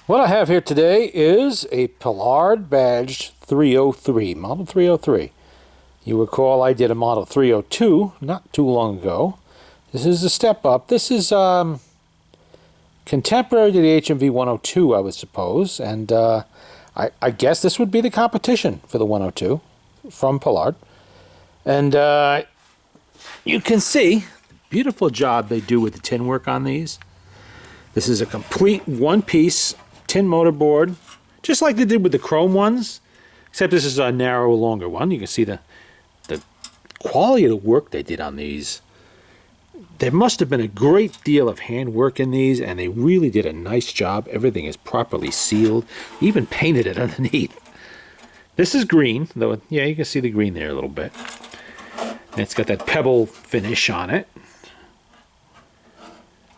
What I have here today is a Paillard badged 303, model 303. You recall I did a model 302 not too long ago. This is a step up. This is contemporary to the HMV 102, I would suppose, and I guess this would be the competition for the 102 from Paillard. And you can see the beautiful job they do with the tin work on these. This is a complete one-piece tin motorboard, just like they did with the chrome ones, except this is a narrow, longer one. You can see the quality of the work they did on these. There must have been a great deal of handwork in these, and they really did a nice job. Everything is properly sealed, even painted it underneath. This is green, though. Yeah, you can see the green there a little bit. And it's got that pebble finish on it.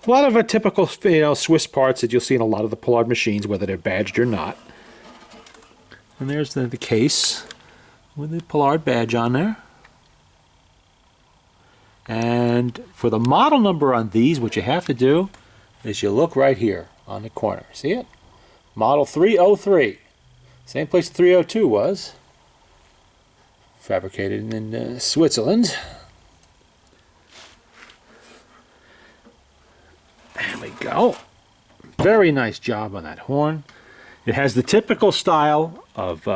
A lot of typical, Swiss parts that you'll see in a lot of the Paillard machines, whether they're badged or not. And there's the case with the Paillard badge on there. And for the model number on these, what you have to do is you look right here on the corner. See it? Model 303. Same place the 302 was. Fabricated in Switzerland. There we go. Very nice job on that horn. It has the typical style of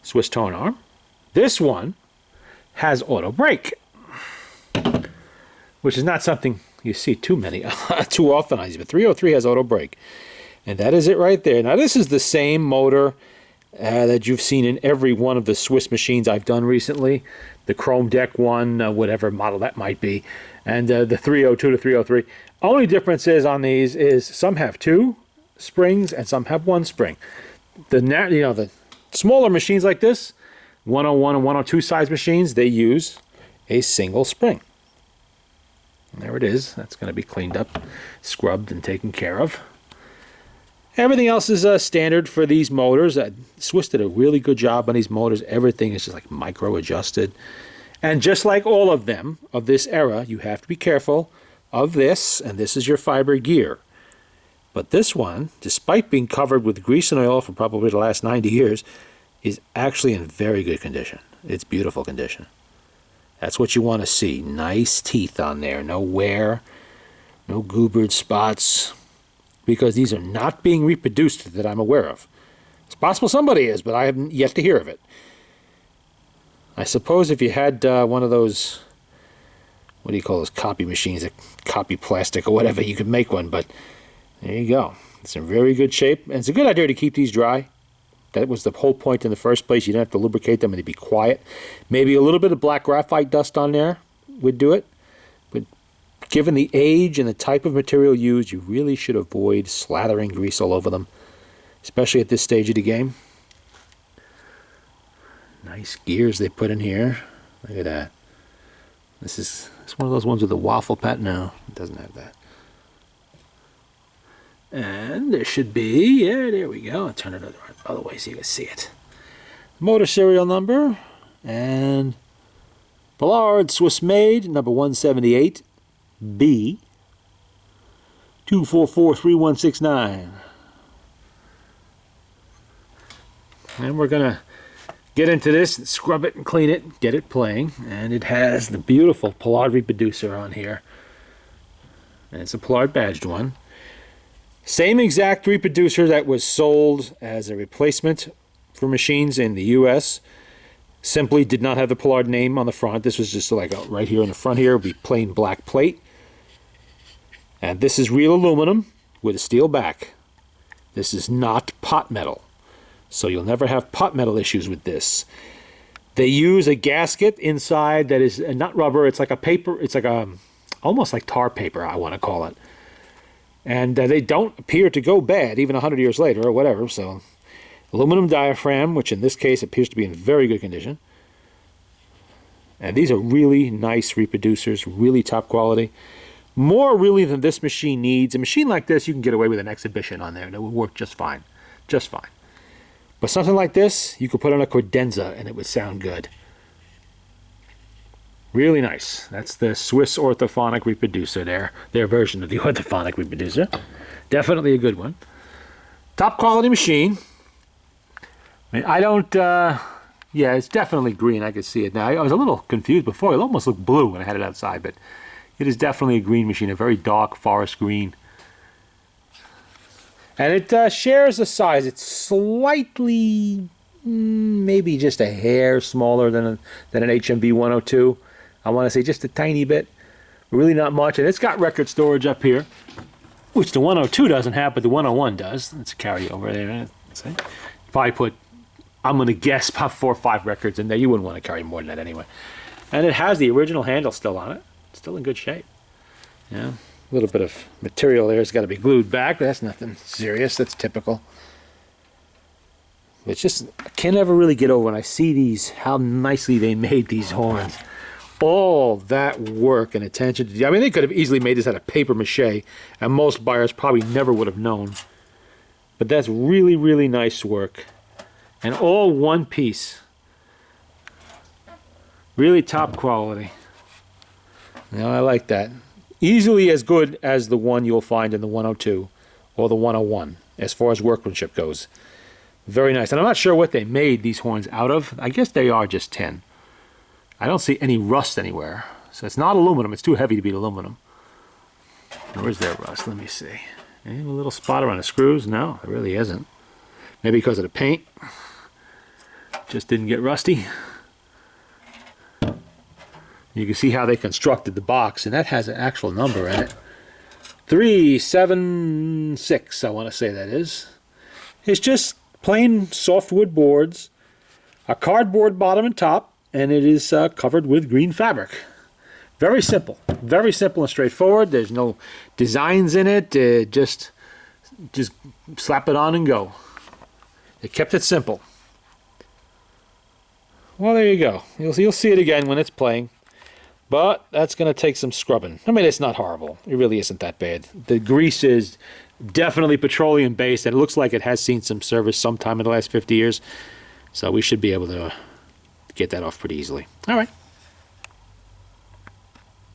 Swiss tone arm. This one has auto brake, which is not something you see too often on these, but 303 has auto brake. And that is it right there. Now this is the same motor that you've seen in every one of the Swiss machines I've done recently. The chrome deck one, whatever model that might be, and the 302 to 303. Only difference is on these is some have two springs and some have one spring. The smaller machines like this, 101 and 102 size machines, they use a single spring. And there it is. That's going to be cleaned up, scrubbed, and taken care of. Everything else is standard for these motors. Swiss did a really good job on these motors. Everything is just like micro adjusted. And just like all of them of this era, you have to be careful of this, and this is your fiber gear. But this one, despite being covered with grease and oil for probably the last 90 years, is actually in very good condition. It's beautiful condition. That's what you want to see. Nice teeth on there. No wear, no goobered spots, because these are not being reproduced that I'm aware of. It's possible somebody is, but I haven't yet to hear of it. I suppose if you had one of those, what do you call those copy machines, that copy plastic or whatever, you could make one, but there you go. It's in very good shape, and it's a good idea to keep these dry. That was the whole point in the first place. You don't have to lubricate them and they'd be quiet. Maybe a little bit of black graphite dust on there would do it. But given the age and the type of material used, you really should avoid slathering grease all over them, especially at this stage of the game. Nice gears they put in here. Look at that. It's one of those ones with the waffle pattern. No, it doesn't have that. And there should be, yeah, there we go. I'll turn it other way so you can see it. Motor serial number and Paillard Swiss made number 178 B 2443169. And we're gonna get into this, scrub it and clean it, get it playing, and it has the beautiful Paillard reproducer on here. And it's a Paillard badged one. Same exact reproducer that was sold as a replacement for machines in the US. Simply did not have the Paillard name on the front. This was just like right here in the front here would be plain black plate. And this is real aluminum with a steel back. This is not pot metal. So you'll never have pot metal issues with this. They use a gasket inside that is not rubber. It's like a paper. It's like almost like tar paper, I want to call it. And they don't appear to go bad even 100 years later or whatever. So aluminum diaphragm, which in this case appears to be in very good condition. And these are really nice reproducers, really top quality. More really than this machine needs. A machine like this, you can get away with an exhibition on there and it would work just fine. Just fine. But something like this, you could put on a credenza and it would sound good. Really nice. That's the Swiss orthophonic reproducer there. Their version of the orthophonic reproducer. Definitely a good one. Top quality machine. I mean, I don't, yeah, it's definitely green. I could see it now. I was a little confused before. It almost looked blue when I had it outside, but it is definitely a green machine, a very dark forest green. And it shares the size. It's slightly, maybe just a hair smaller than an HMV 102. I want to say just a tiny bit. Really not much. And it's got record storage up here, which the 102 doesn't have, but the 101 does. It's a carryover there. See? Probably put, I'm going to guess, about 4 or 5 records in there. You wouldn't want to carry more than that anyway. And it has the original handle still on it. It's still in good shape. Yeah, a little bit of material there has got to be glued back. But that's nothing serious. That's typical. It's just, I can never really get over when I see these, how nicely they made these horns. All that work and attention to, I mean, they could have easily made this out of paper mache, and most buyers probably never would have known. But that's really, really nice work. And all one piece. Really top quality. You know, I like that. Easily as good as the one you'll find in the 102 or the 101 as far as workmanship goes. Very nice. And I'm not sure what they made these horns out of. I guess they are just tin. I don't see any rust anywhere. So it's not aluminum. It's too heavy to be aluminum. Where's their rust? Let me see. Any little spot around the screws? No, there really isn't. Maybe because of the paint. Just didn't get rusty. You can see how they constructed the box, and that has an actual number in it. 376, I want to say that is. It's just plain softwood boards, a cardboard bottom and top, and it is covered with green fabric. Very simple and straightforward. There's no designs in it. Just slap it on and go. They kept it simple. Well, there you go. You'll see it again when it's playing. But that's going to take some scrubbing. I mean, it's not horrible. It really isn't that bad. The grease is definitely petroleum-based, and it looks like it has seen some service sometime in the last 50 years. So we should be able to get that off pretty easily. All right.